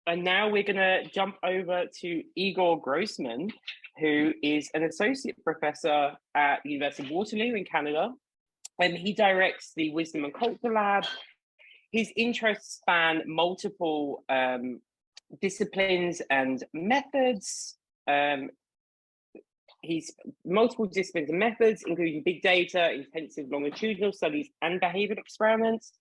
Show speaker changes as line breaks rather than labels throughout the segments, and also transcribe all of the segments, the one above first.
And now we're going to jump over to Igor Grossmann, who is an associate professor at the University of Waterloo in Canada. And he directs the Wisdom and Culture Lab. His interests span multiple disciplines and methods. He's multiple disciplines and methods, including big data, intensive longitudinal studies, and behavioral experiments.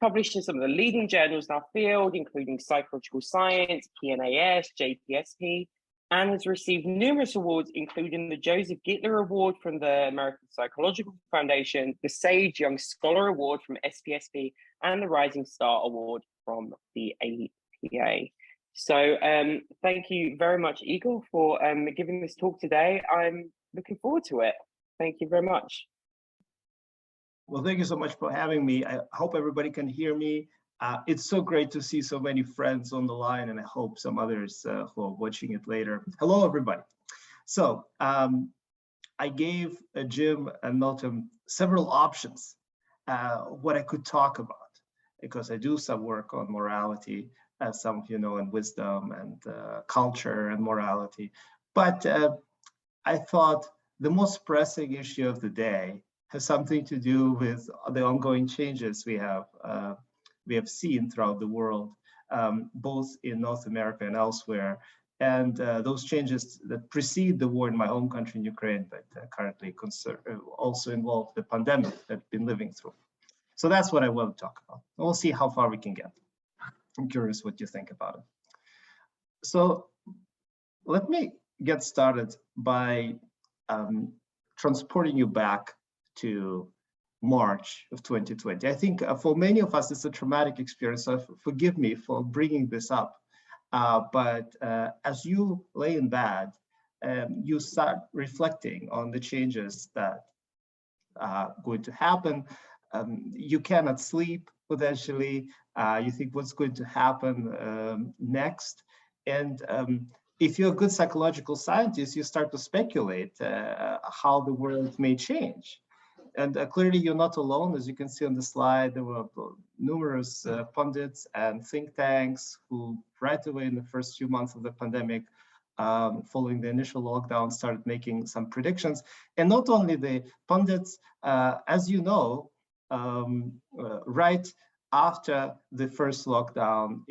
Published in some of the leading journals in our field, including Psychological Science, PNAS, JPSP, and has received numerous awards, including the Joseph Gittler Award from the American Psychological Foundation, the Sage Young Scholar Award from SPSP, and the Rising Star Award from the APA. So thank you very much, Igor, for giving this talk today. I'm looking forward to it. Thank you very much.
Well, thank you so much for having me. I hope everybody can hear me. It's so great to see so many friends on the line, and I hope some others who are watching it later. Hello, everybody. So I gave Jim and Milton several options what I could talk about, because I do some work on morality, as some of you know, and wisdom and culture and morality. But I thought the most pressing issue of the day has something to do with the ongoing changes we have seen throughout the world, both in North America and elsewhere, and those changes that precede the war in my home country in Ukraine, but currently also involve the pandemic that we've been living through. So that's what I want to talk about. We'll see how far we can get. I'm curious what you think about it. So let me get started by transporting you back to March of 2020. I think for many of us, it's a traumatic experience, so forgive me for bringing this up. But as you lay in bed, you start reflecting on the changes that are going to happen. You cannot sleep, potentially. You think what's going to happen next. And if you're a good psychological scientist, you start to speculate how the world may change. And clearly you're not alone. As you can see on the slide, there were numerous pundits and think tanks who right away in the first few months of the pandemic, following the initial lockdown, started making some predictions. And not only the pundits, as you know, right after the first lockdown,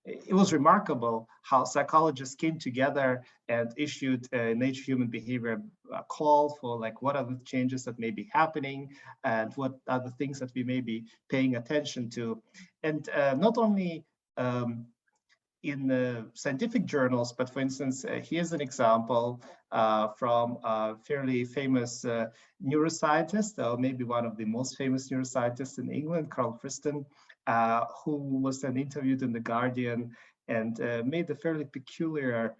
it was remarkable how psychologists came together and issued Nature Human Behavior a call for like what are the changes that may be happening and what are the things that we may be paying attention to. And not only in the scientific journals, but for instance, here's an example from a fairly famous neuroscientist, or maybe one of the most famous neuroscientists in England, Carl Friston, who was then interviewed in The Guardian and made a fairly peculiar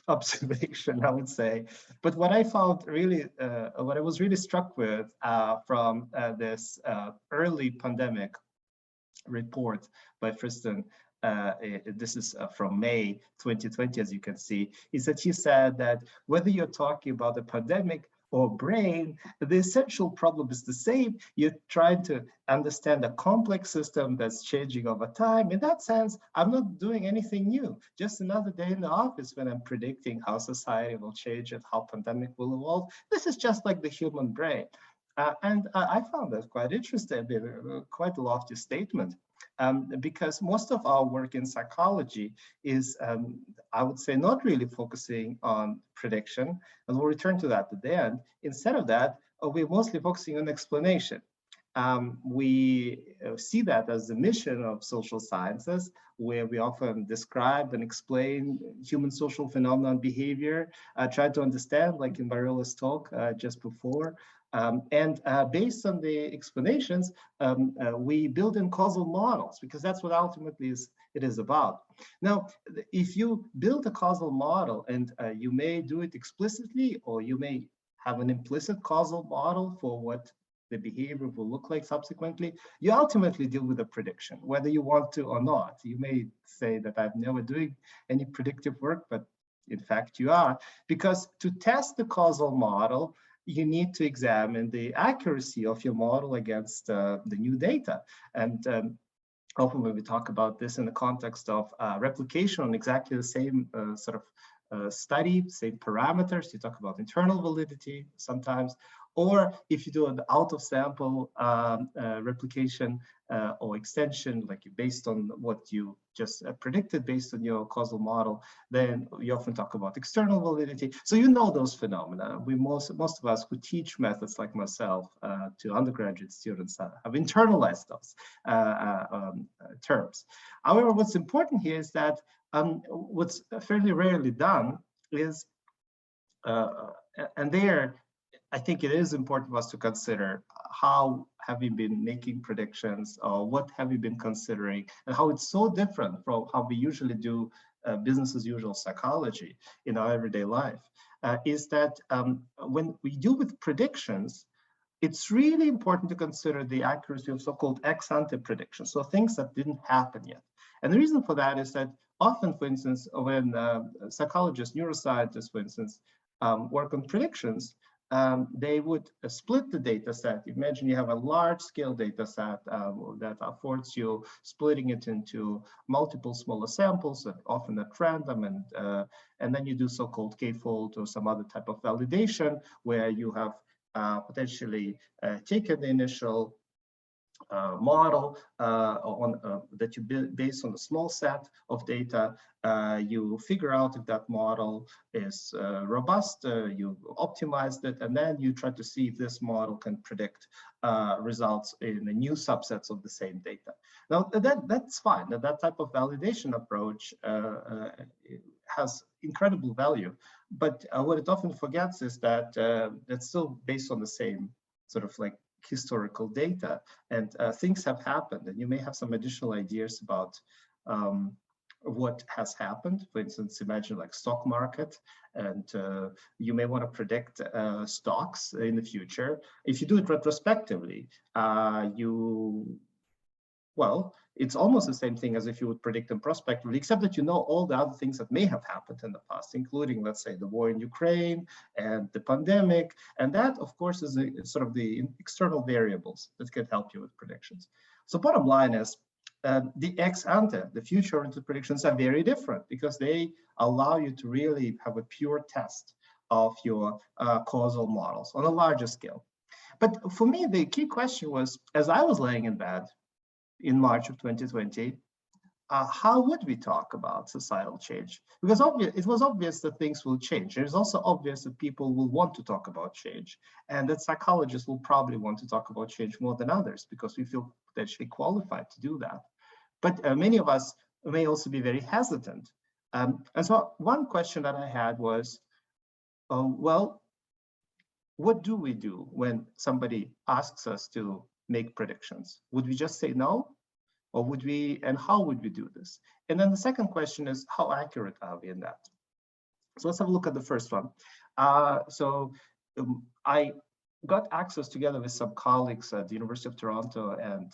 observation, I would say. But what I found really, what I was really struck with from this early pandemic report by Friston, this is from May 2020, as you can see, is that he said that whether you're talking about the pandemic or brain, the essential problem is the same. You're trying to understand a complex system that's changing over time. In that sense, I'm not doing anything new. Just another day in the office when I'm predicting how society will change and how pandemic will evolve. This is just like the human brain. And I found that quite interesting, quite a lofty statement. Because most of our work in psychology is, I would say, not really focusing on prediction, and we'll return to that at the end. Instead of that, we're mostly focusing on explanation. We see that as the mission of social sciences, where we often describe and explain human social phenomena and behavior, try to understand, like in Mariola's talk just before. And based on the explanations, we build in causal models, because that's what ultimately it is about. Now, if you build a causal model, and you may do it explicitly, or you may have an implicit causal model for what the behavior will look like subsequently, you ultimately deal with a prediction, whether you want to or not. You may say that I'm never doing any predictive work, but in fact you are, because to test the causal model, you need to examine the accuracy of your model against the new data. And often when we talk about this in the context of replication on exactly the same sort of study, same parameters, you talk about internal validity sometimes, or if you do an out of sample replication or extension, like based on what you just predicted based on your causal model, then you often talk about external validity. So you know those phenomena. Most of us who teach methods like myself to undergraduate students have internalized those terms. However, what's important here is that what's fairly rarely done is, and there, I think it is important for us to consider how have we been making predictions, or what have we been considering, and how it's so different from how we usually do business as usual psychology in our everyday life, is that when we deal with predictions, it's really important to consider the accuracy of so-called ex ante predictions, so things that didn't happen yet. And the reason for that is that often, for instance, when psychologists, neuroscientists, for instance, work on predictions, they would split the data set. Imagine you have a large scale data set that affords you splitting it into multiple smaller samples, often at random, and then you do so-called k-fold or some other type of validation where you have potentially taken the initial model that you build based on a small set of data. You figure out if that model is robust, you optimized it, and then you try to see if this model can predict results in the new subsets of the same data. Now, that's fine. That type of validation approach has incredible value, but what it often forgets is that it's still based on the same sort of like historical data, and things have happened, and you may have some additional ideas about what has happened. For instance, imagine like stock market, and you may want to predict stocks in the future. If you do it retrospectively, well, it's almost the same thing as if you would predict them prospectively, except that you know all the other things that may have happened in the past, including, let's say, the war in Ukraine and the pandemic. And that, of course, is sort of the external variables that can help you with predictions. So bottom line is, the ex ante, the future-oriented predictions are very different because they allow you to really have a pure test of your causal models on a larger scale. But for me, the key question was, as I was laying in bed in March of 2020, how would we talk about societal change? Because it was obvious that things will change. It is also obvious that people will want to talk about change, and that psychologists will probably want to talk about change more than others because we feel potentially qualified to do that. But many of us may also be very hesitant. And so one question that I had was, well, what do we do when somebody asks us to make predictions? Would we just say no? Or would we, and how would we do this? And then the second question is, how accurate are we in that? So let's have a look at the first one. I got access together with some colleagues at the University of Toronto and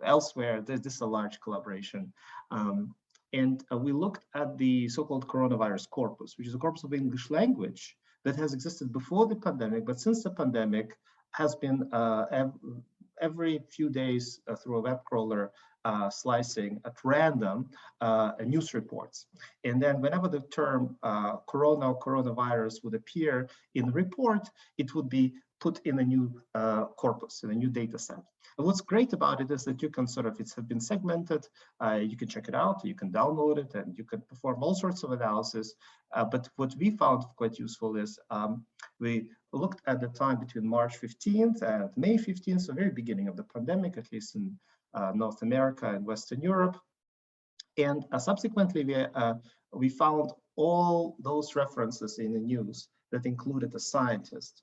elsewhere. This is a large collaboration. And we looked at the so-called coronavirus corpus, which is a corpus of English language that has existed before the pandemic, but since the pandemic has been every few days through a web crawler slicing at random news reports. And then whenever the term corona or coronavirus would appear in the report, it would be put in a new corpus, in a new data set. And what's great about it is that you can sort of, it's been segmented, you can check it out, you can download it, and you can perform all sorts of analysis. But what we found quite useful is we looked at the time between March 15th and May 15th, so very beginning of the pandemic, at least in North America and Western Europe. And subsequently, we found all those references in the news that included a scientist.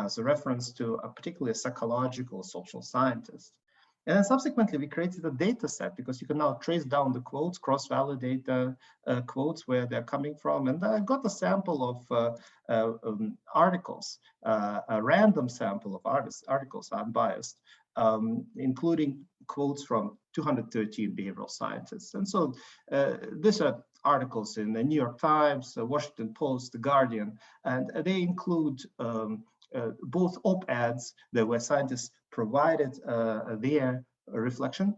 So reference to a particularly psychological social scientist. And then subsequently, we created a data set because you can now trace down the quotes, cross-validate quotes where they're coming from. And I got a sample of articles, a random sample of articles, unbiased, including quotes from 213 behavioral scientists. And so these are articles in the New York Times, Washington Post, The Guardian, and they include both op-eds where scientists provided their reflection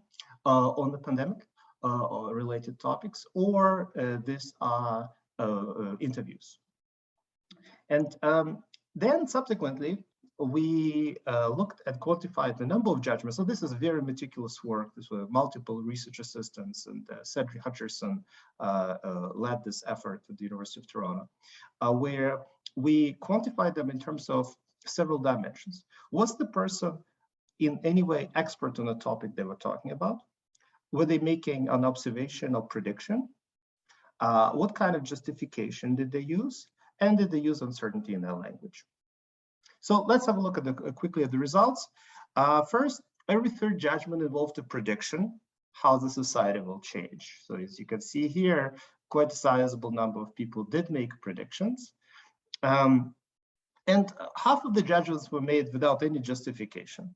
on the pandemic or related topics, or these are interviews. And then subsequently, we looked and quantified the number of judgments. So this is very meticulous work. This were multiple research assistants, and Cedric Hutcherson led this effort at the University of Toronto, where we quantified them in terms of several dimensions. Was the person in any way expert on the topic they were talking about? Were they making an observation or prediction? What kind of justification did they use? And did they use uncertainty in their language? So let's have a look at quickly at the results. First, every third judgment involved a prediction how the society will change. So as you can see here, quite a sizable number of people did make predictions. And half of the judgments were made without any justification.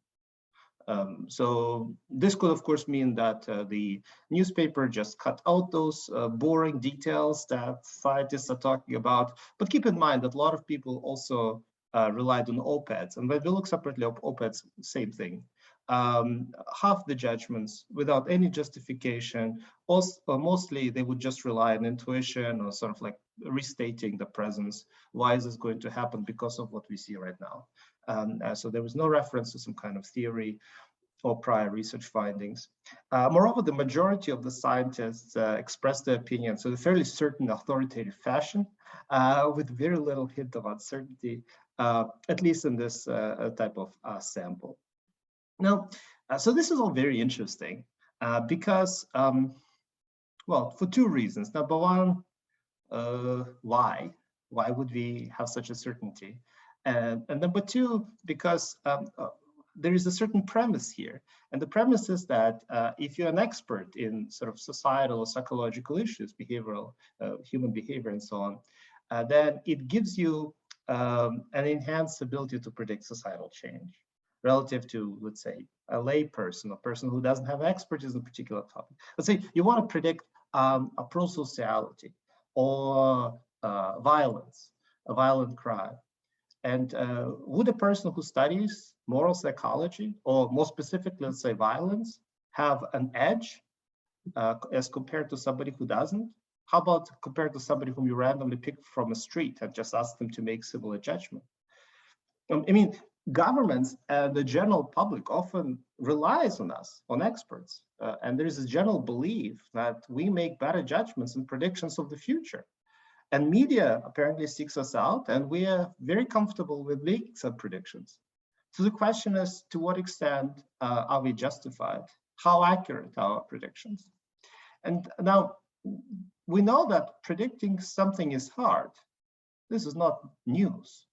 So this could, of course, mean that the newspaper just cut out those boring details that scientists are talking about. But keep in mind that a lot of people also relied on op-eds. And when we look separately at op-eds, same thing. Half the judgments without any justification, also, mostly they would just rely on intuition or sort of like restating the presence. Why is this going to happen? Because of what we see right now. So there was no reference to some kind of theory or prior research findings. Moreover, the majority of the scientists expressed their opinions in a fairly certain authoritative fashion, with very little hint of uncertainty, at least in this type of sample. Now, so this is all very interesting because, well, for two reasons. Number one, why? Why would we have such a certainty? And number two, because there is a certain premise here. And the premise is that if you're an expert in sort of societal or psychological issues, behavioral, human behavior and so on, then it gives you an enhanced ability to predict societal change relative to, let's say, a lay person, a person who doesn't have expertise in a particular topic. Let's say you want to predict a prosociality or violence, a violent crime. And would a person who studies moral psychology, or more specifically, let's say violence, have an edge as compared to somebody who doesn't? How about compared to somebody whom you randomly pick from a street and just ask them to make similar judgment? I mean, governments and the general public often relies on us, on experts. And there is a general belief that we make better judgments and predictions of the future. And media apparently seeks us out, and we are very comfortable with making some predictions. So the question is, to what extent are we justified? How accurate are our predictions? And now, we know that predicting something is hard. This is not news.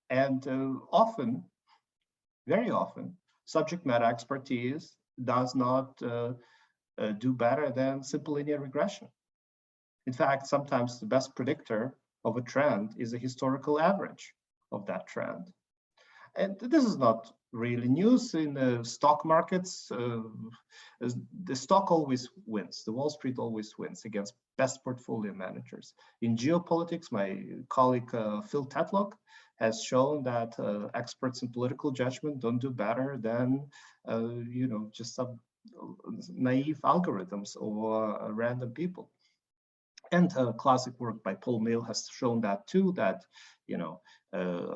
And often, very often, subject matter expertise does not do better than simple linear regression. In fact, sometimes the best predictor of a trend is a historical average of that trend. And this is not really news in the stock markets. The stock always wins. The Wall Street always wins against best portfolio managers. In geopolitics, my colleague Phil Tetlock has shown that experts in political judgment don't do better than just some naive algorithms or random people. And classic work by Paul Mill has shown that too, that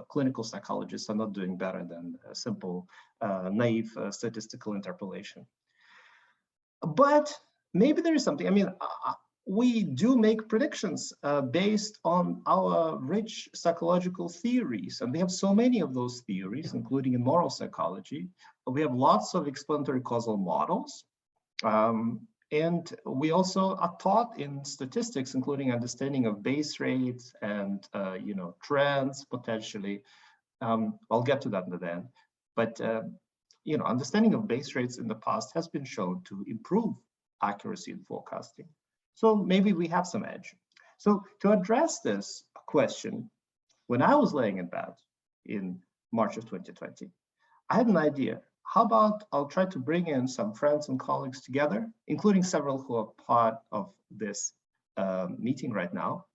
clinical psychologists are not doing better than simple, naive statistical interpolation. But maybe there is something. I mean, we do make predictions based on our rich psychological theories, and we have so many of those theories, including in moral psychology. We have lots of explanatory causal models. And we also are taught in statistics, including understanding of base rates and trends potentially. I'll get to that in the end. But understanding of base rates in the past has been shown to improve accuracy in forecasting. So maybe we have some edge. So to address this question, when I was laying in bed in March of 2020, I had an idea. How about I'll try to bring in some friends and colleagues together, including several who are part of this meeting right now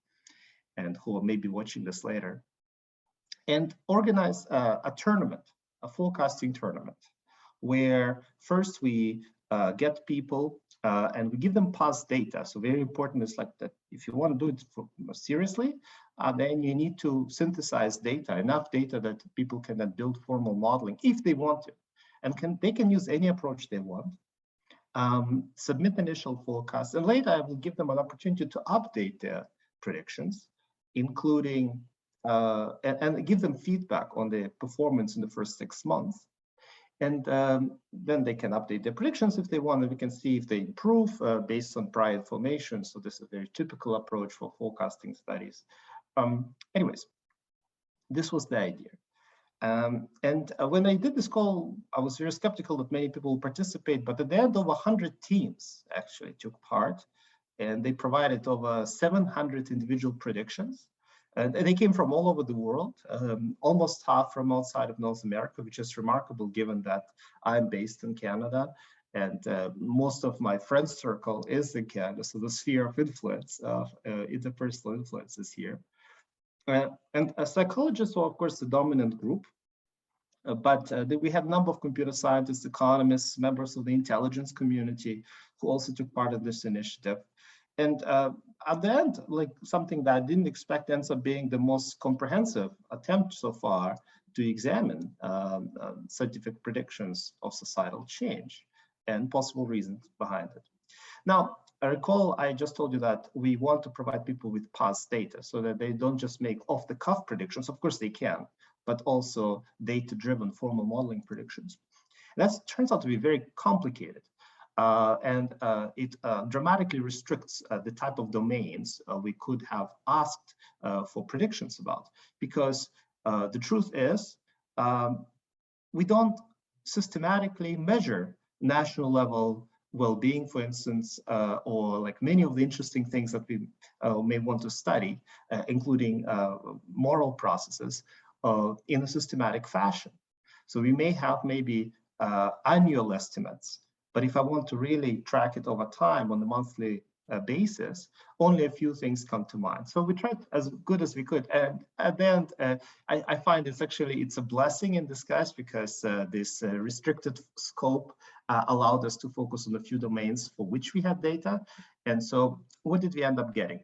and who may be watching this later, and organize a tournament, a forecasting tournament, where first we get people and we give them past data. So very important is like that if you want to do it seriously, then you need to synthesize data, enough data that people can then build formal modeling if they want to. And they can use any approach they want, submit initial forecasts, and later I will give them an opportunity to update their predictions, including, and give them feedback on their performance in the first 6 months. And then they can update their predictions if they want, and we can see if they improve based on prior information. So this is a very typical approach for forecasting studies. Anyways, this was the idea. When I did this call, I was very skeptical that many people would participate, but at the end, over 100 teams actually took part, and they provided over 700 individual predictions. And they came from all over the world, almost half from outside of North America, which is remarkable given that I'm based in Canada, and most of my friend circle is in Canada. So the sphere of influence, interpersonal influence is here. And psychologists are, of course, the dominant group, but we had a number of computer scientists, economists, members of the intelligence community who also took part in this initiative. And at the end, like something that I didn't expect ends up being the most comprehensive attempt so far to examine scientific predictions of societal change and possible reasons behind it. Now, I recall I just told you that we want to provide people with past data so that they don't just make off-the-cuff predictions. Of course they can, but also data-driven formal modeling predictions. That turns out to be very complicated. And it dramatically restricts the type of domains we could have asked for predictions about, because the truth is we don't systematically measure national level well-being, for instance, or like many of the interesting things that we may want to study, including moral processes in a systematic fashion. So we may have maybe annual estimates, but if I want to really track it over time on a monthly basis, only a few things come to mind. So we tried as good as we could. And at the end, I find it's a blessing in disguise, because this restricted scope allowed us to focus on a few domains for which we had data. And so what did we end up getting?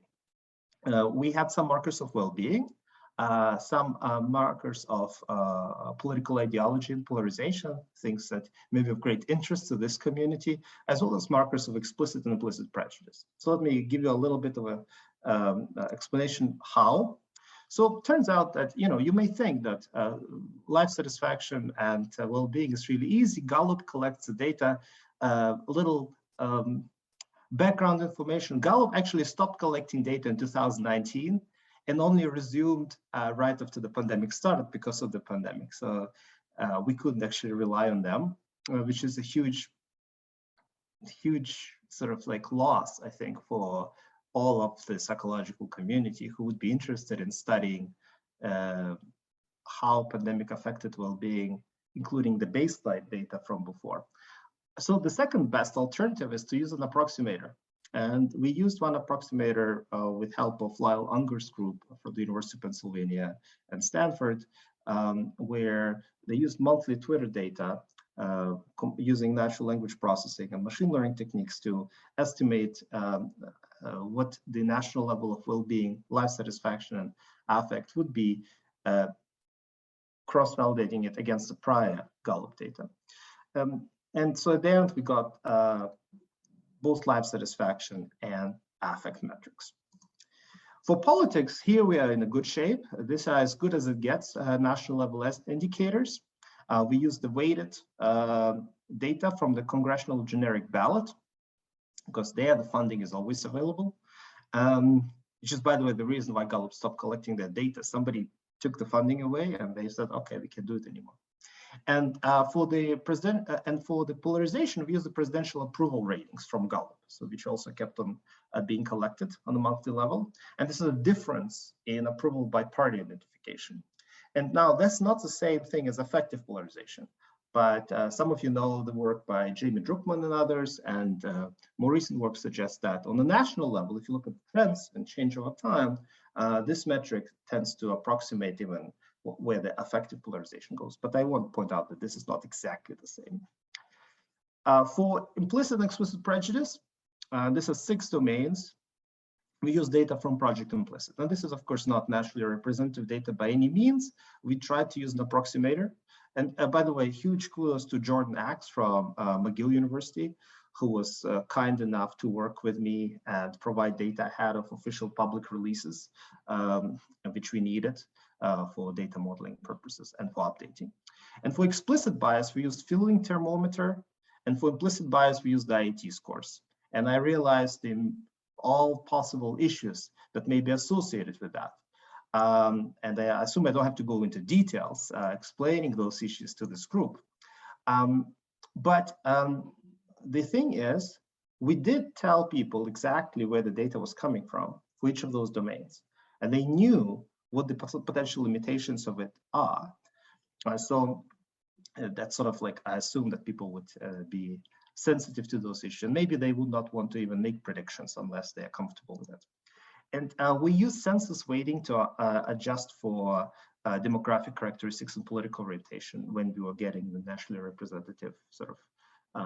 We had some markers of well-being, some markers of political ideology and polarization, things that may be of great interest to this community, as well as markers of explicit and implicit prejudice. So let me give you a little bit of a explanation how. So it turns out that, you may think that life satisfaction and well-being is really easy. Gallup collects the data, little background information. Gallup actually stopped collecting data in 2019 and only resumed right after the pandemic started because of the pandemic. So we couldn't actually rely on them, which is a huge sort of like loss, I think, for all of the psychological community who would be interested in studying how pandemic affected well-being, including the baseline data from before. So the second best alternative is to use an approximator. And we used one approximator with help of Lyle Unger's group from the University of Pennsylvania and Stanford, where they used monthly Twitter data using natural language processing and machine learning techniques to estimate what the national level of well-being, life satisfaction, and affect would be, cross-validating it against the prior Gallup data. And so at the end, we got both life satisfaction and affect metrics. For politics, here we are in a good shape. These are as good as it gets, national level indicators. We use the weighted data from the congressional generic ballot, because there the funding is always available. Which is, by the way, the reason why Gallup stopped collecting their data. Somebody took the funding away and they said, okay, we can't do it anymore. And for the polarization, we use the presidential approval ratings from Gallup, so which also kept on being collected on a monthly level. And this is a difference in approval by party identification. And now that's not the same thing as effective polarization, but some of you know the work by Jamie Druckmann and others, and more recent work suggests that on the national level, if you look at trends and change over time, this metric tends to approximate even where the effective polarization goes. But I want to point out that this is not exactly the same. For implicit and explicit prejudice, This is 6 domains. We use data from Project Implicit. Now, this is, of course, not nationally representative data by any means. We tried to use an approximator. And by the way, huge kudos to Jordan Axe from McGill University, who was kind enough to work with me and provide data ahead of official public releases, which we needed for data modeling purposes and for updating. And for explicit bias, we used filling thermometer. And for implicit bias, we used the IET scores. And I realized in all possible issues that may be associated with that. And I assume I don't have to go into details explaining those issues to this group. The thing is, we did tell people exactly where the data was coming from for each of those domains. And they knew what the potential limitations of it are. So that's sort of like, I assume that people would be sensitive to those issues. And maybe they would not want to even make predictions unless they are comfortable with it. And we use census weighting to adjust for demographic characteristics and political orientation when we were getting the nationally representative sort of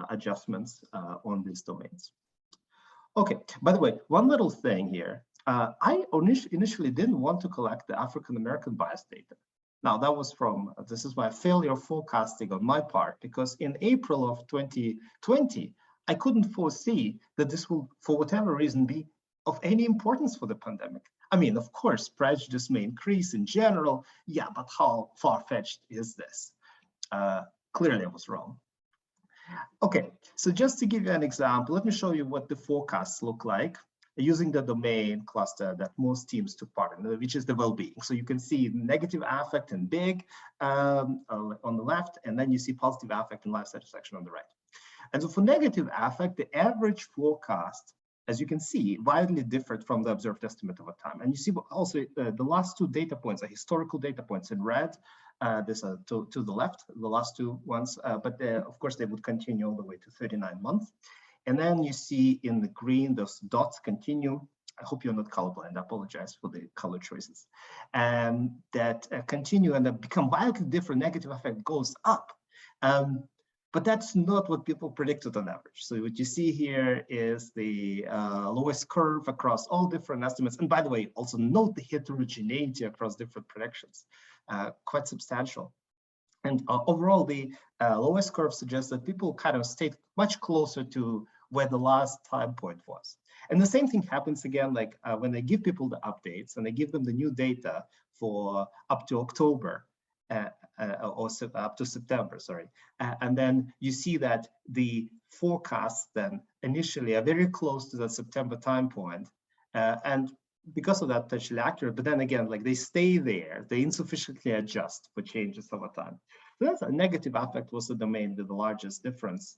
adjustments on these domains. Okay, by the way, one little thing here. I initially didn't want to collect the African-American bias data. Now that was this is my failure of forecasting on my part, because in April of 2020, I couldn't foresee that this will, for whatever reason, be of any importance for the pandemic. I mean, of course, prejudice may increase in general. Yeah, but how far-fetched is this? Clearly I was wrong. Okay, so just to give you an example, let me show you what the forecasts look like using the domain cluster that most teams took part in, which is the well-being. So you can see negative affect and big on the left, and then you see positive affect and life satisfaction on the right. And so for negative affect, the average forecast, as you can see, widely differed from the observed estimate over time. And you see also the last 2 data points are historical data points in red. This are to the left, the last 2 ones, but of course they would continue all the way to 39 months. And then you see in the green, those dots continue. I hope you're not colorblind. I apologize for the color choices. And that continue and become wildly different. Negative effect goes up. But that's not what people predicted on average. So what you see here is the lowest curve across all different estimates. And by the way, also note the heterogeneity across different predictions, quite substantial. And overall, the lowest curve suggests that people kind of stayed much closer to where the last time point was. And the same thing happens again, like when I give people the updates and I give them the new data for up to October, or up to September, sorry. And then you see that the forecasts then initially are very close to the September time point. And because of that, potentially accurate, but then again, like they stay there, they insufficiently adjust for changes over time. So that's a negative affect was the domain with the largest difference,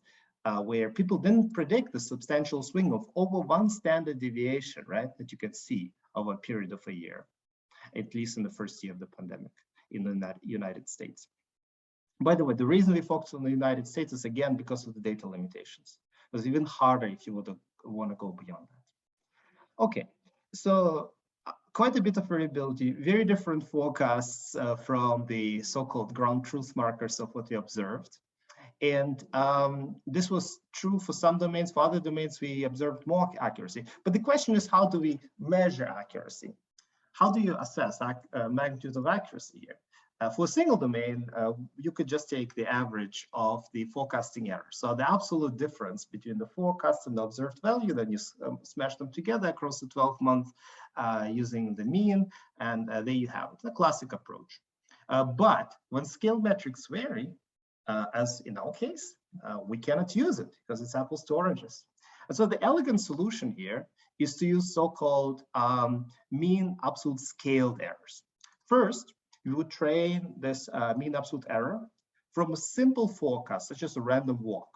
where people didn't predict the substantial swing of over 1 standard deviation, right, that you can see over a period of a year, at least in the first year of the pandemic in the United States. By the way, the reason we focus on the United States is again because of the data limitations. It's even harder if you would want to go beyond that. Okay, so quite a bit of variability, very different forecasts from the so-called ground truth markers of what we observed. And this was true for some domains. For other domains, we observed more accuracy. But the question is, how do we measure accuracy? How do you assess magnitude of accuracy here? For a single domain, you could just take the average of the forecasting error. So the absolute difference between the forecast and the observed value, then you smash them together across the 12 months using the mean, and there you have it, the classic approach. But when scale metrics vary, as in our case, we cannot use it because it's apples to oranges. And so the elegant solution here is to use so-called mean absolute scaled errors. First, you would train this mean absolute error from a simple forecast, such as a random walk.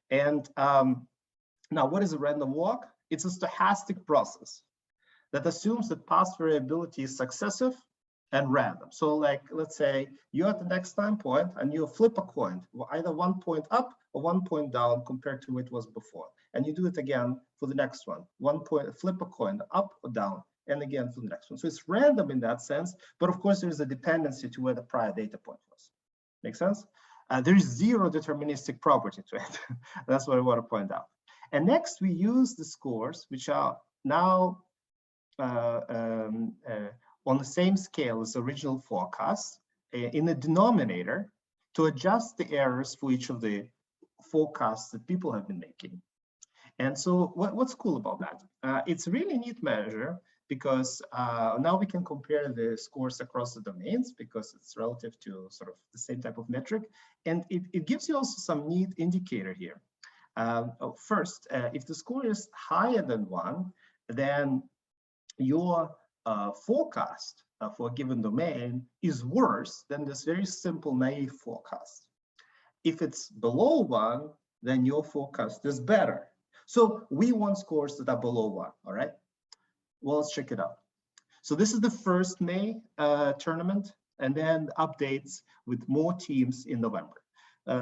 And now, what is a random walk? It's a stochastic process that assumes that past variability is successive and random. So like, let's say you're at the next time point and you flip a coin, either 1 point up or 1 point down compared to what it was before. And you do it again for the next one. 1 point, flip a coin up or down, and again for the next one. So it's random in that sense, but of course there is a dependency to where the prior data point was. Make sense? There is zero deterministic property to it. That's what I want to point out. And next, we use the scores, which are now on the same scale as original forecasts in a denominator to adjust the errors for each of the forecasts that people have been making. And so what's cool about that? It's a really neat measure because now we can compare the scores across the domains because it's relative to sort of the same type of metric. And it gives you also some neat indicator here. First, if the score is higher than 1, then your forecast for a given domain is worse than this very simple naive forecast. If it's below 1, then your forecast is better. So we want scores that are below 1, all right? Well, let's check it out. So this is the first May tournament, and then updates with more teams in November.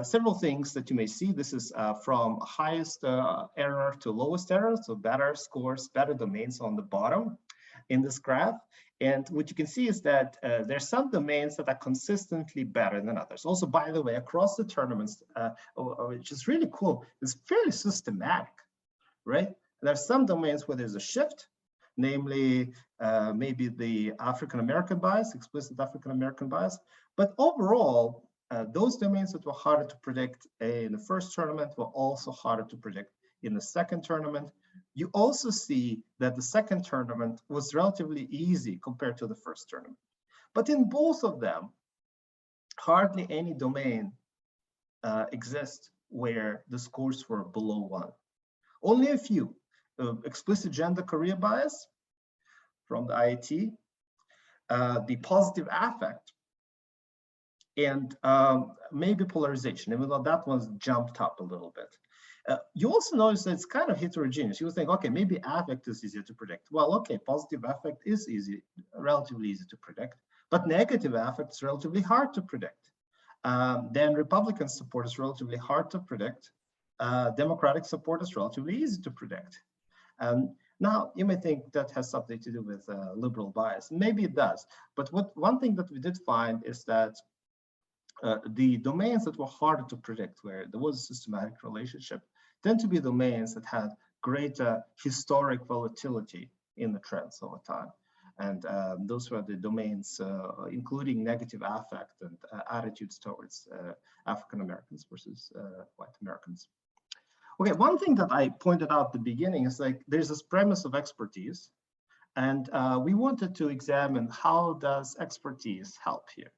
Several things that you may see. This is from highest error to lowest error, so better scores, better domains on the bottom in this graph. And what you can see is that there's some domains that are consistently better than others. Also, by the way, across the tournaments, which is really cool, it's fairly systematic, right? There's some domains where there's a shift, namely maybe the African-American bias, explicit African-American bias. But overall, those domains that were harder to predict in the first tournament were also harder to predict in the second tournament. You also see that the second tournament was relatively easy compared to the first tournament. But in both of them, hardly any domain exists where the scores were below 1. Only a few. Explicit gender career bias from the IIT, the positive affect, and maybe polarization, even though that one's jumped up a little bit. You also notice that it's kind of heterogeneous. You would think, okay, maybe affect is easier to predict. Well, okay, positive affect is relatively easy to predict, but negative affect is relatively hard to predict. Then Republican support is relatively hard to predict. Democratic support is relatively easy to predict. Now, you may think that has something to do with liberal bias. Maybe it does. But one thing that we did find is that the domains that were harder to predict, where there was a systematic relationship, tend to be domains that had greater historic volatility in the trends over time. And those were the domains, including negative affect and attitudes towards African Americans versus white Americans. Okay, one thing that I pointed out at the beginning is like there's this premise of expertise, and we wanted to examine how does expertise help here.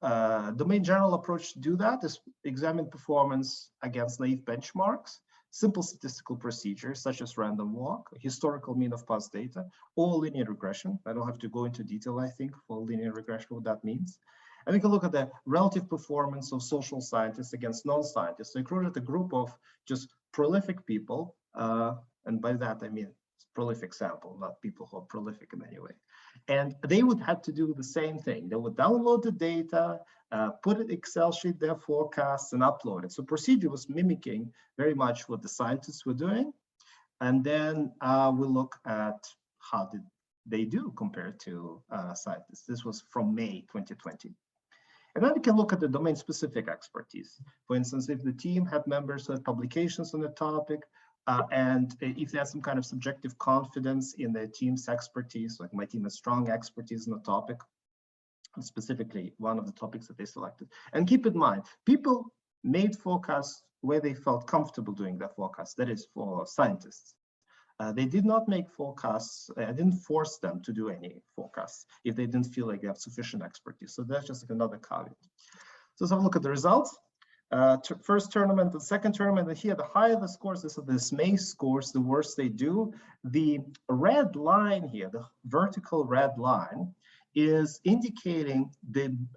The main general approach to do that is examine performance against naive benchmarks, simple statistical procedures such as random walk, historical mean of past data, or linear regression. I don't have to go into detail, I think, for linear regression, what that means. And we can look at the relative performance of social scientists against non-scientists. So I recruited a group of just prolific people, and by that I mean prolific sample, not people who are prolific in any way. And they would have to do the same thing. They would download the data, put an Excel sheet, their forecasts, and upload it. So procedure was mimicking very much what the scientists were doing. And then we'll look at how did they do compared to scientists. This was from May 2020. And then we can look at the domain-specific expertise. For instance, if the team had members who had publications on the topic, and if they had some kind of subjective confidence in their team's expertise, like my team has strong expertise in the topic, and specifically one of the topics that they selected. And keep in mind, people made forecasts where they felt comfortable doing that forecast. That is for scientists. They did not make forecasts. I didn't force them to do any forecasts if they didn't feel like they have sufficient expertise. So that's just like another caveat. So let's have a look at the results. First tournament and second tournament, and here the higher the scores, this is the May scores, the worse they do. The red line here, the vertical red line, is indicating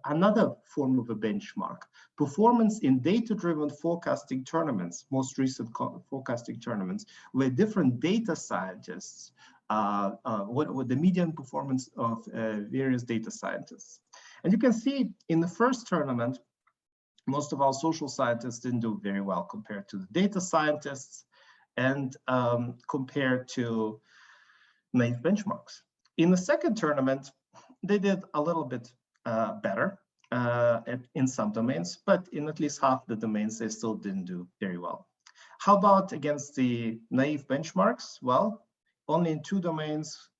another form of a benchmark. Performance in data-driven forecasting tournaments, most recent forecasting tournaments, where different data scientists, what the median performance of various data scientists. And you can see in the first tournament, most of our social scientists didn't do very well compared to the data scientists and compared to naive benchmarks. In the second tournament, they did a little bit better in some domains, but in at least half the domains, they still didn't do very well. How about against the naive benchmarks? Well, only in 2 domains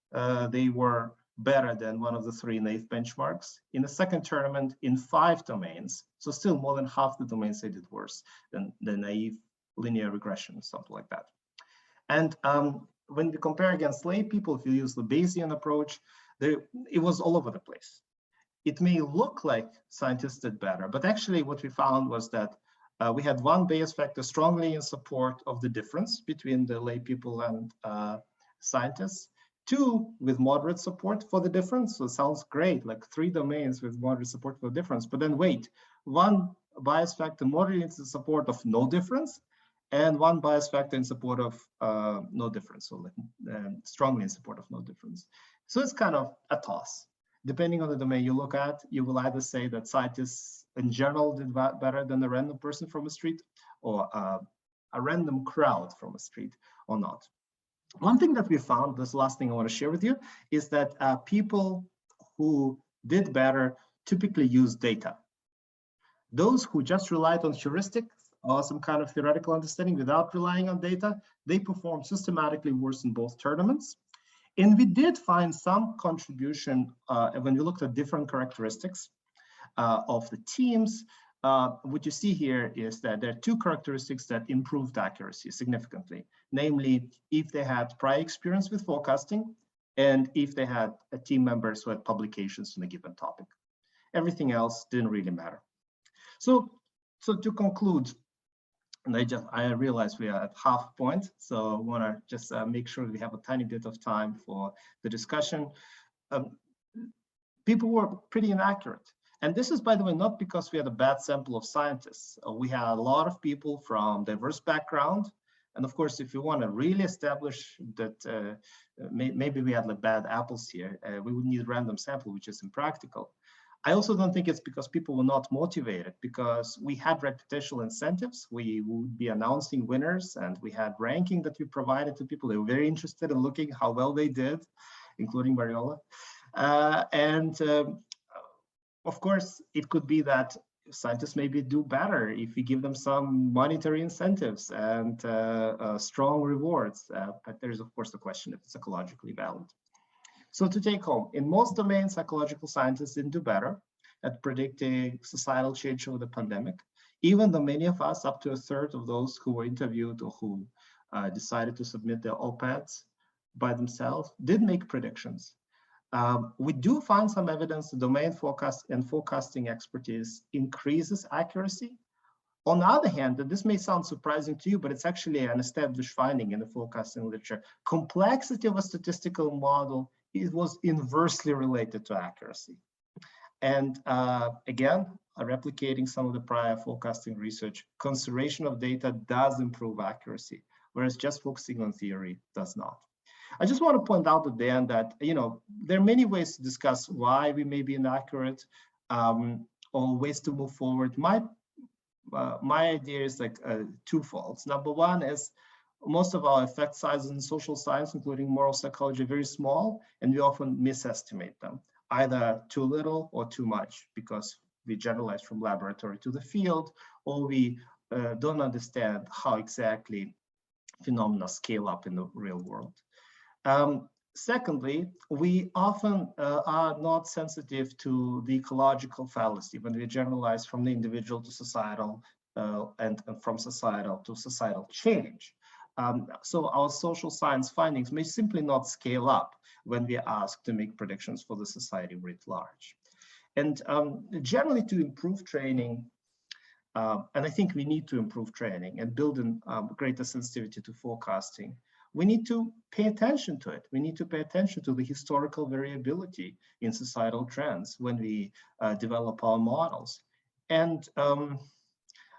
they were better than one of the 3 naive benchmarks. In the second tournament, in 5 domains, so still more than half the domains they did worse than the naive linear regression, something like that. And when we compare against lay people, if you use the Bayesian approach, it was all over the place. It may look like scientists did better, but actually what we found was that we had one Bayes factor strongly in support of the difference between the lay people and scientists, 2 with moderate support for the difference. So it sounds great, like 3 domains with moderate support for the difference, but then wait, 1 bias factor moderately in support of no difference, and 1 bias factor in support of no difference, so like, strongly in support of no difference. So it's kind of a toss. Depending on the domain you look at, you will either say that scientists in general did better than a random person from a street, or a random crowd from a street, or not. One thing that we found, this last thing I want to share with you, is that people who did better typically use data. Those who just relied on heuristics or some kind of theoretical understanding without relying on data, they performed systematically worse in both tournaments. And we did find some contribution when we looked at different characteristics of the teams. What you see here is that there are 2 characteristics that improved accuracy significantly, namely if they had prior experience with forecasting and if they had team members who had publications on a given topic. Everything else didn't really matter. So to conclude, and I realize we are at half point, so I want to just make sure we have a tiny bit of time for the discussion. People were pretty inaccurate. And this is, by the way, not because we had a bad sample of scientists. We had a lot of people from diverse background. And of course, if you want to really establish that maybe we had like bad apples here, we would need a random sample, which is impractical. I also don't think it's because people were not motivated, because we had reputational incentives. We would be announcing winners, and we had ranking that we provided to people. They were very interested in looking how well they did, including Mariola. Of course, it could be that scientists maybe do better if we give them some monetary incentives and strong rewards. But there's, of course, the question if it's ecologically valid. So to take home, in most domains, psychological scientists didn't do better at predicting societal change over the pandemic, even though many of us, up to a third of those who were interviewed or who decided to submit their op-eds by themselves, did make predictions. We do find some evidence that domain forecast and forecasting expertise increases accuracy. On the other hand, and this may sound surprising to you, but it's actually an established finding in the forecasting literature, complexity of a statistical model was inversely related to accuracy. And again, replicating some of the prior forecasting research, consideration of data does improve accuracy, whereas just focusing on theory does not. I just want to point out at the end that, there are many ways to discuss why we may be inaccurate or ways to move forward. My idea is like twofold. Number one is most of our effect sizes in social science, including moral psychology, are very small, and we often misestimate them, either too little or too much, because we generalize from laboratory to the field, or we don't understand how exactly phenomena scale up in the real world. Secondly, we often are not sensitive to the ecological fallacy when we generalize from the individual to societal and from societal to societal change. So our social science findings may simply not scale up when we are asked to make predictions for the society writ large. And generally, to improve training, and I think we need to improve training and build in greater sensitivity to forecasting, we need to pay attention to it. We need to pay attention to the historical variability in societal trends when we develop our models. And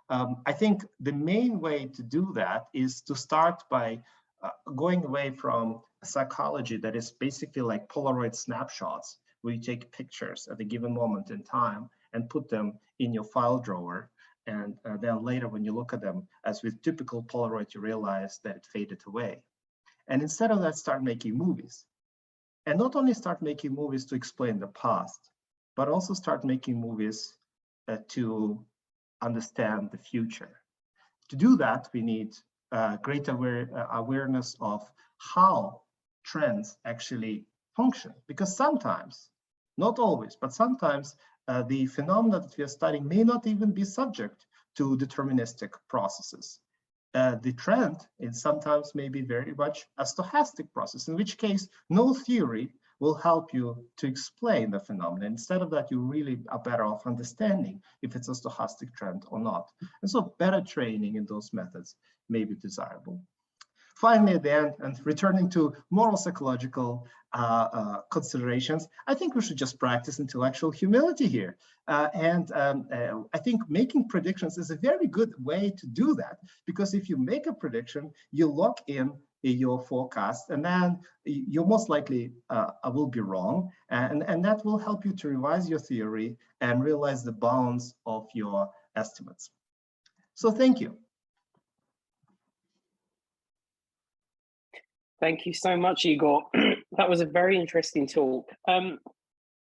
I think the main way to do that is to start by going away from a psychology that is basically like Polaroid snapshots, where you take pictures at a given moment in time and put them in your file drawer. And then later, when you look at them, as with typical Polaroid, you realize that it faded away. And instead of that, start making movies. And not only start making movies to explain the past, but also start making movies to understand the future. To do that, we need greater awareness of how trends actually function. Because sometimes, not always, but sometimes the phenomena that we are studying may not even be subject to deterministic processes. The trend is sometimes may be very much a stochastic process, in which case no theory will help you to explain the phenomenon. Instead of that, you really are better off understanding if it's a stochastic trend or not. And so better training in those methods may be desirable. Finally, at the end, and returning to moral psychological considerations, I think we should just practice intellectual humility here. I think making predictions is a very good way to do that, because if you make a prediction, you lock in your forecast, and then you most likely will be wrong, and that will help you to revise your theory and realize the bounds of your estimates. So thank you.
Thank you so much, Igor. That was a very interesting talk. A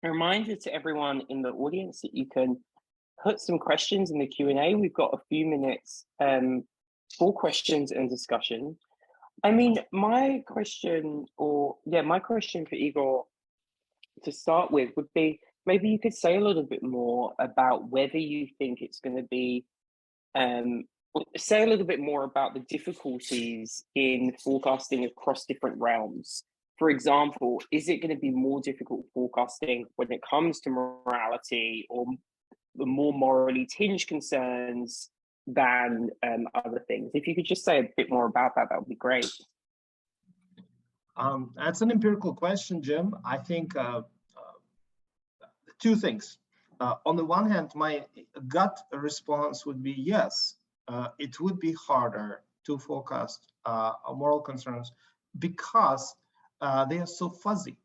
reminder to everyone in the audience that you can put some questions in the Q&A. We've got a few minutes for questions and discussion. I mean, my question for Igor to start with would be, maybe you could say a little bit more about whether you think it's going to be say a little bit more about the difficulties in forecasting across different realms. For example, is it going to be more difficult forecasting when it comes to morality or the more morally tinged concerns than other things? If you could just say a bit more about that, that would be great.
That's an empirical question, Jim. I think two things. On the one hand, my gut response would be yes. It would be harder to forecast moral concerns because they are so fuzzy.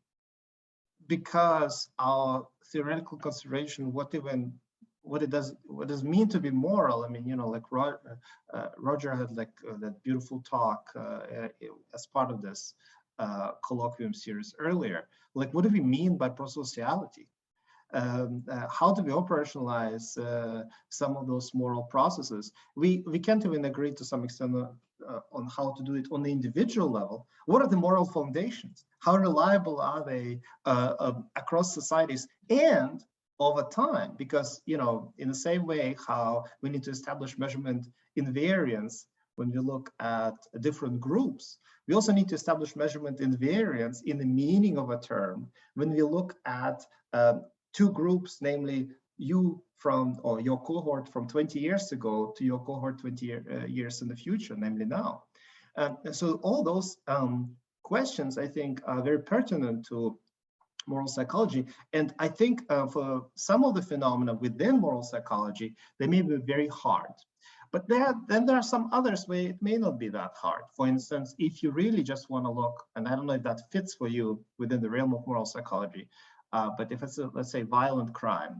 Because our theoretical consideration, what it does mean to be moral. I mean, you know, like Roger had like that beautiful talk as part of this colloquium series earlier. Like, what do we mean by prosociality? How do we operationalize some of those moral processes? We can't even agree to some extent on how to do it on the individual level. What are the moral foundations? How reliable are they across societies and over time? Because, you know, in the same way how we need to establish measurement invariance when we look at different groups, we also need to establish measurement invariance in the meaning of a term when we look at two groups, namely you from, or your cohort from 20 years ago to your cohort 20 years in the future, namely now. And so all those questions, I think, are very pertinent to moral psychology. And I think for some of the phenomena within moral psychology, they may be very hard. But then there are some others where it may not be that hard. For instance, if you really just want to look, and I don't know if that fits for you within the realm of moral psychology, but if it's, let's say, violent crime,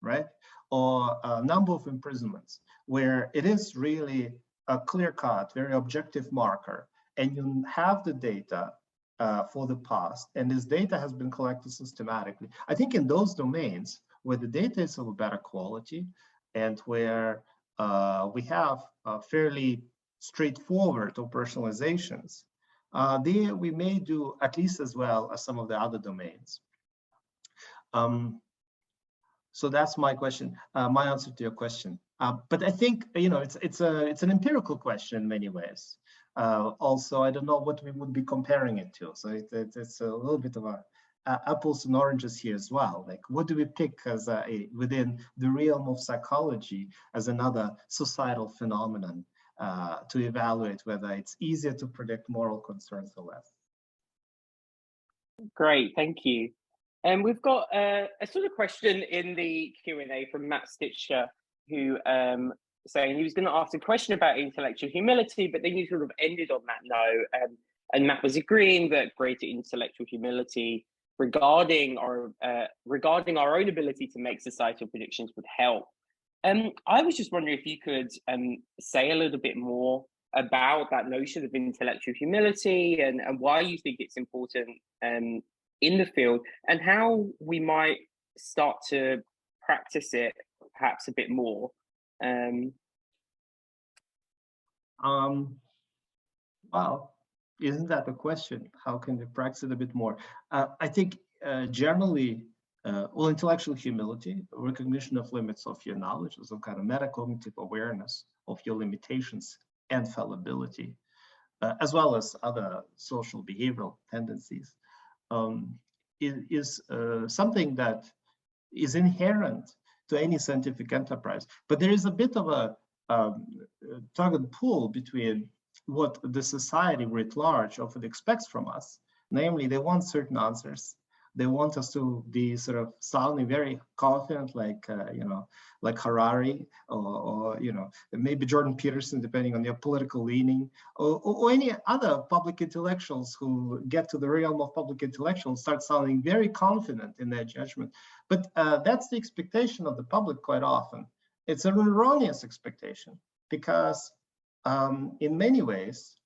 right? Or a number of imprisonments, where it is really a clear-cut, very objective marker, and you have the data for the past, and this data has been collected systematically. I think in those domains where the data is of a better quality and where we have fairly straightforward operationalizations, there we may do at least as well as some of the other domains. So that's my question, my answer to your question. But I think, you know, it's an empirical question in many ways. Also, I don't know what we would be comparing it to. So it's a little bit of a apples and oranges here as well. Like, what do we pick as within the realm of psychology as another societal phenomenon to evaluate whether it's easier to predict moral concerns or less?
Great, thank you. And we've got a sort of question in the Q&A from Matt Stitcher, who saying he was going to ask a question about intellectual humility, but then you sort of ended on that note. And Matt was agreeing that greater intellectual humility regarding our own ability to make societal predictions would help. I was just wondering if you could say a little bit more about that notion of intellectual humility and why you think it's important in the field, and how we might start to practice it perhaps a bit more.
Wow, isn't that the question? How can we practice it a bit more? I think generally, well, intellectual humility, recognition of limits of your knowledge, some kind of metacognitive awareness of your limitations and fallibility, as well as other social behavioral tendencies, is something that is inherent to any scientific enterprise. But there is a bit of a tug and pull between what the society writ large often expects from us. Namely, they want certain answers. They want us to be sort of sounding very confident, like like Harari, or maybe Jordan Peterson, depending on your political leaning, or any other public intellectuals who get to the realm of public intellectuals start sounding very confident in their judgment. But that's the expectation of the public quite often. It's an erroneous expectation because in many ways,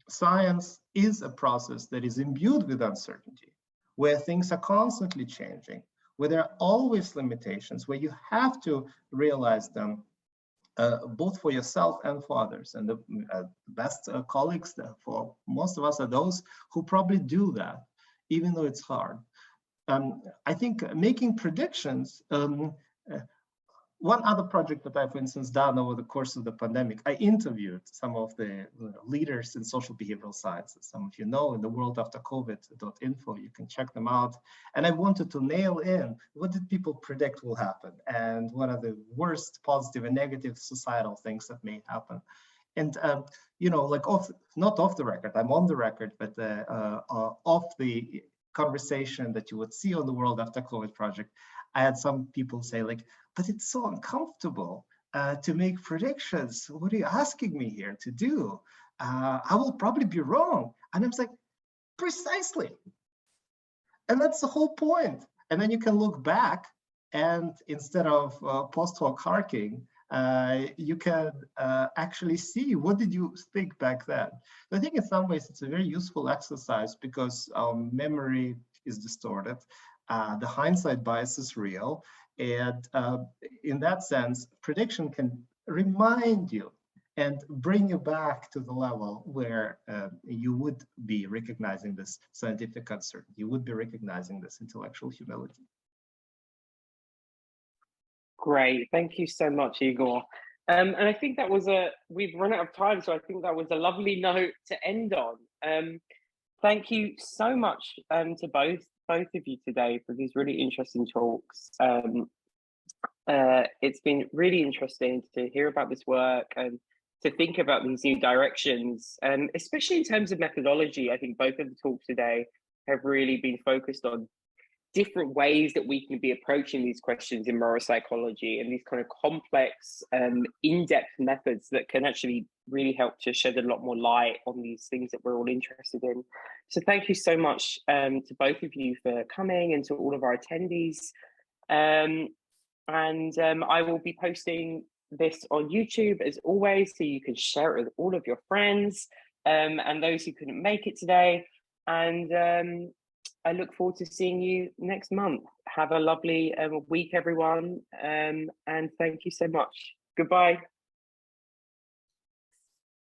science is a process that is imbued with uncertainty, where things are constantly changing, where there are always limitations, where you have to realize them both for yourself and for others. And the best colleagues for most of us are those who probably do that, even though it's hard. I think making predictions, one other project that I've, for instance, done over the course of the pandemic, I interviewed some of the leaders in social behavioral sciences. Some of you know, in the world after COVID.info, you can check them out. And I wanted to nail in, what did people predict will happen? And what are the worst positive and negative societal things that may happen? And, like not off the record, I'm on the record, but off the conversation that you would see on the World After COVID project, I had some people say like, but it's so uncomfortable to make predictions. What are you asking me here to do? I will probably be wrong. And I was like, precisely. And that's the whole point. And then you can look back and instead of post hoc harking, you can actually see what did you think back then. So I think in some ways it's a very useful exercise because memory is distorted. The hindsight bias is real. And in that sense, prediction can remind you and bring you back to the level where you would be recognizing this scientific uncertainty. You would be recognizing this intellectual humility.
Great, thank you so much, Igor. And I think that was we've run out of time, so I think that was a lovely note to end on. Thank you so much to both of you today for these really interesting talks. It's been really interesting to hear about this work and to think about these new directions, especially in terms of methodology. I think both of the talks today have really been focused on different ways that we can be approaching these questions in moral psychology and these kind of complex, in-depth methods that can actually really help to shed a lot more light on these things that we're all interested in. So thank you so much to both of you for coming and to all of our attendees. I will be posting this on YouTube as always, so you can share it with all of your friends and those who couldn't make it today. And I look forward to seeing you next month. Have a lovely week, everyone. And thank you so much. Goodbye.